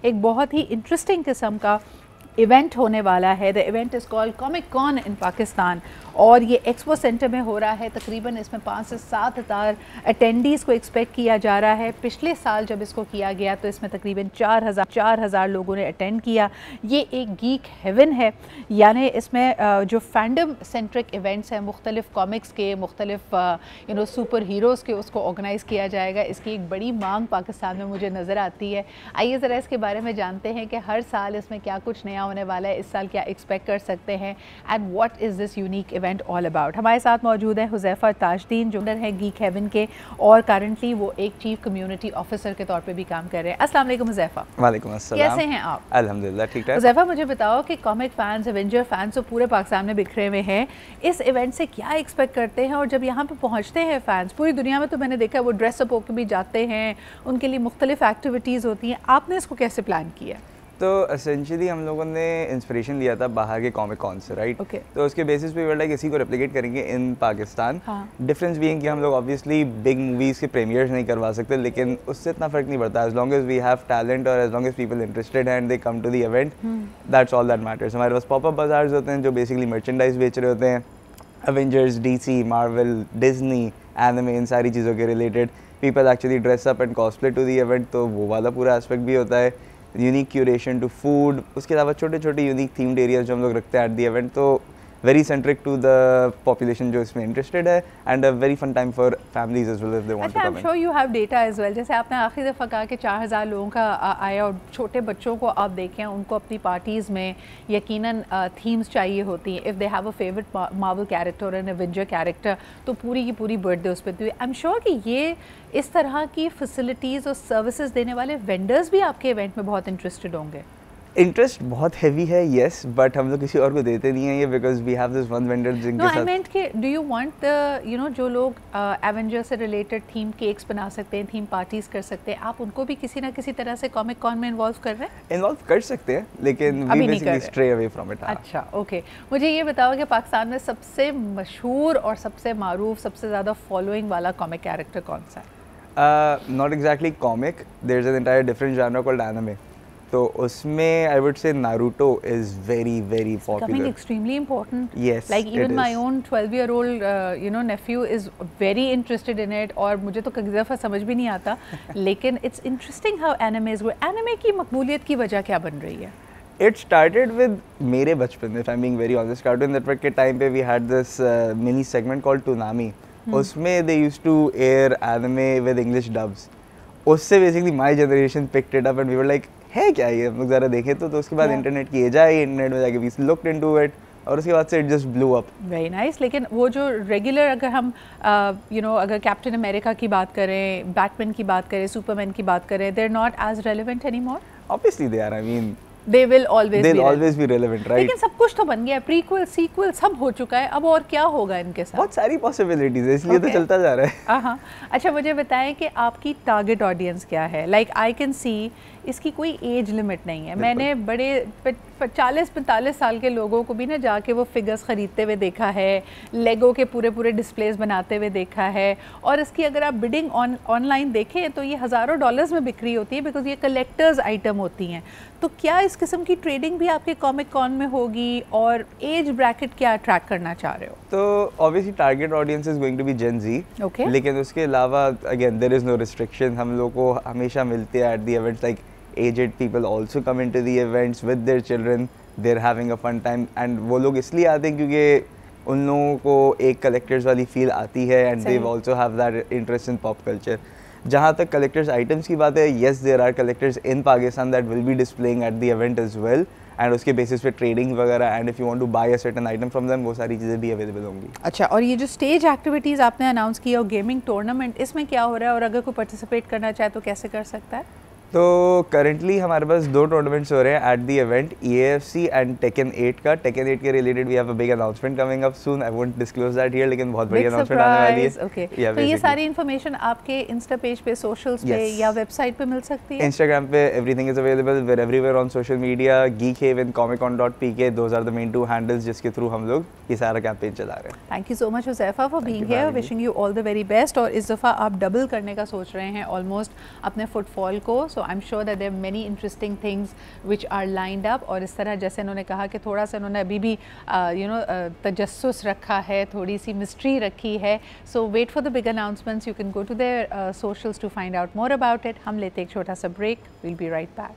एक बहुत ही इंटरेस्टिंग किस्म का इवेंट होने वाला है। The event is called comic con in Pakistan और ये एक्सपो सेंटर में हो रहा है। तकरीबन इसमें 5 से 7 हज़ार अटेंडीज़ को एक्सपेक्ट किया जा रहा है। पिछले साल जब इसको किया गया तो इसमें तकरीबन 4,000 लोगों ने अटेंड किया। ये एक गीक हेवन है, यानी इसमें जो फैंडम सेंट्रिक इवेंट्स हैं मुख्तलिफ कॉमिक्स के, मुख्तलिफ सुपर हीरोज़ के, उसको ऑर्गेनाइज़ किया जाएगा। इसकी एक बड़ी मांग पाकिस्तान में मुझे नज़र आती है। आइए ज़रा इसके बारे में जानते हैं कि हर साल इसमें क्या कुछ नया होने वाला है, इस साल क्या एक्सपेक्ट कर सकते हैं and what is this unique event all about. हमारे साथ मौजूद है हुज़ैफ़ा ताजदीन जो है गीक हेवन के और करंटली वो एक चीफ कम्युनिटी ऑफिसर के तौर पे भी काम कर रहे हैं। अस्सलाम वालेकुम हुज़ैफ़ा। वालेकुम अस्सलाम। कैसे हैं आप? अल्हम्दुलिल्लाह ठीक ठाक। हुज़ैफ़ा मुझे बताओ कि कॉमिक फैंस, एवेंजर फैंस तो पूरे पाकिस्तान में बिखरे हुए हैं, इस इवेंट से क्या एक्सपेक्ट करते हैं और जब यहाँ पे पहुँचते हैं फैंस पूरी दुनिया में, तो मैंने देखा वो ड्रेसअप होकर भी जाते हैं, उनके लिए मुख्तलिफ एक्टिविटीज़ होती हैं, आपने इसको कैसे प्लान किया? तो एसेंशियली हम लोगों ने इंस्पिरेशन लिया था बाहर के कॉमिक कॉन से, राइट? Okay. तो उसके बेसिस पे लाइक इसी को रेप्लिकेट करेंगे इन पाकिस्तान। डिफरेंस भी है कि हम लोग ऑब्वियसली बिग मूवीज़ के प्रीमियर्स नहीं करवा सकते, लेकिन उससे इतना फ़र्क नहीं पड़ता। As long as we have talent और as long as people interested and they come to the event, that's all that matters. हमारे पास पॉपअप बाजार्स होते हैं जो बेसिकली मर्चेंडाइज बेच रहे होते हैं, Avengers, DC, Marvel, Disney, anime, इन सारी चीज़ों के रिलेटेड। People actually dress up and cosplay to the event, तो वो वाला पूरा एस्पेक्ट भी होता है। यूनिक क्यूरेशन टू फूड, उसके अलावा छोटे छोटे यूनिक थीम्ड एरियाज जो हम लोग रखते हैं एट द इवेंट, तो very centric to the population जो इसमें इंटरेस्टेड है and a very fun time for families as well if they want to come in. I am sure you have data as well. जैसे आपने आखिरी दफ़ा कहा कि 4,000 लोगों का आया और छोटे बच्चों को आप देखें, उनको अपनी पार्टीज़ में यकीनन थीम्स चाहिए होती हैं। If they have a favourite Marvel character और एन एवेंजर कैरेक्टर, तो पूरी की पूरी बर्थडे उस पर। आई एम श्योर कि ये इस तरह की फैसिलिटीज़ और सर्विसेज देने वाले वेंडर्स भी आपके इवेंट में बहुत इंटरेस्टेड होंगे। इंटरेस्ट बहुत हैवी है, येस, बट हम लोग किसी और को देते नहीं है ये, because we have this one vendor जिनके साथ। आई मेंट कि डू यू वांट द जो लोग एवेंजर से रिलेटेड थीम केक्स बना सकते हैं, थीम पार्टीज कर सकते हैं, आप उनको भी किसी ना किसी तरह से कॉमिक कॉन में इन्वॉल्व कर रहे हैं? इन्वॉल्व कर सकते हैं, लेकिन we basically stray away from it. अच्छा, ओके। मुझे ये बताओ कि पाकिस्तान में सबसे मशहूर और सबसे मारूफ, सबसे ज़्यादा फॉलोइंग वाला कॉमिक कैरेक्टर कौन सा है? Not exactly comic, there is an entire different genre called anime. तो उसमें I would say Naruto is very very popular, becoming extremely important. Yes, like even it my is. own 12-year-old nephew is very interested in it और मुझे तो कई दफ़ा समझ भी नहीं आता लेकिन it's interesting how animes grow. Anime की मकबूलियत की वजह क्या बन रही है? It started with मेरे बचपन में, if I'm being very honest, Cartoon Network के टाइम पे we had this mini segment called Toonami. उसमें they used to air anime with English dubs. उससे basically my generation picked it up and we were like, है क्या ये, हम लोग ज़रा देखें तो उसके बाद इंटरनेट की एज आई, इंटरनेट में जाके वी लुक्ड इनटू इट और उसके बाद से it just blew up. Very nice. लेकिन वो जो रेगुलर, अगर हम अगर कैप्टन अमेरिका की बात करें, बैटमैन की बात करें, सुपरमैन की बात करें, they are not as relevant anymore. Obviously they are, I mean they will always be relevant, right? लेकिन सब कुछ तो बन गया है, प्रीक्वल, सीक्वल सब हो चुका है, अब और क्या होगा इनके साथ? बहुत सारी पॉसिबिलिटीज है, इसलिए तो चलता जा रहा है। हाँ। अच्छा, मुझे बताएं कि आपकी टारगेट ऑडियंस क्या है? लाइक आई कैन सी इसकी कोई एज लिमिट नहीं है। मैंने बड़े 40-45 साल के लोगों को भी ना जाके वो फिगर्स ख़रीदते हुए देखा है, लेगो के पूरे डिस्प्लेस बनाते हुए देखा है, और इसकी अगर आप बिडिंग ऑनलाइन देखें तो ये हज़ारों डॉलर्स में बिक्री होती है, बिकॉज ये कलेक्टर्स आइटम होती हैं। तो क्या इस किस्म की ट्रेडिंग भी आपके कॉमिक कॉन में होगी और एज ब्रैकेट क्या अट्रैक्ट करना चाह रहे हो? तो obviously target audience is going to be Gen Z, लेकिन उसके अलावा again there is no restriction. हम लोग को हमेशा मिलते हैं at the events, like aged people also come into the events with their children, they're having a fun time and वो लोग इसलिए आते हैं क्योंकि उन लोगों को एक कलेक्टर्स वाली फील आती है and they also have that interest in pop culture. जहाँ तक कलेक्टर्स आइटम्स की बात है, yes there are collectors in Pakistan that will be displaying at the event as well and उसके बेसिस पे ट्रेडिंग वगैरह and if you want to buy a certain item from them, वो सारी चीज़ें भी अवेलेबल होंगी। अच्छा, और ये जो स्टेज एक्टिविटीज़ आपने अनाउंस की और गेमिंग टूर्नामेंट, इसमें क्या हो रहा है और अगर कोई पार्टिसिपेट करना चाहे तो कैसे कर सकता है? तो करंटली हमारे पास 2 टूर्नामेंट्स हो रहे हैं at the event, EAFC and Tekken 8 का। टेकन 8 के related we have a big announcement coming up soon, I won't disclose that here, लेकिन बहुत बड़ी अनाउंसमेंट आने वाली है। ओके, तो ये सारी इन्फॉर्मेशन आपके इंस्टा पेज पे, सोशल्स पे या वेबसाइट पे मिल सकती है? इंस्टाग्राम पे everything is available, where everywhere on social media, geek haven, comicon.pk, those are the main 2 handles जिसके थ्रू हम लोग ये सारा कैंपेन चला रहे हैं। Thank you so much Huzaifa for being here, wishing you all the very best. और इस दफ़ा आप डबल करने का सोच रहे हैं ऑलमोस्ट अपने फुटफॉल को, so so I am sure that there are many interesting things which are lined up. और इस तरह जैसे उन्होंने कहा कि थोड़ा सा उन्होंने अभी भी तजस्सुस रखा है, थोड़ी सी मिस्ट्री रखी है। So wait for the big announcements, you can go to their socials to find out more about it। हम लेते एक छोटा सा break, we'll be right back।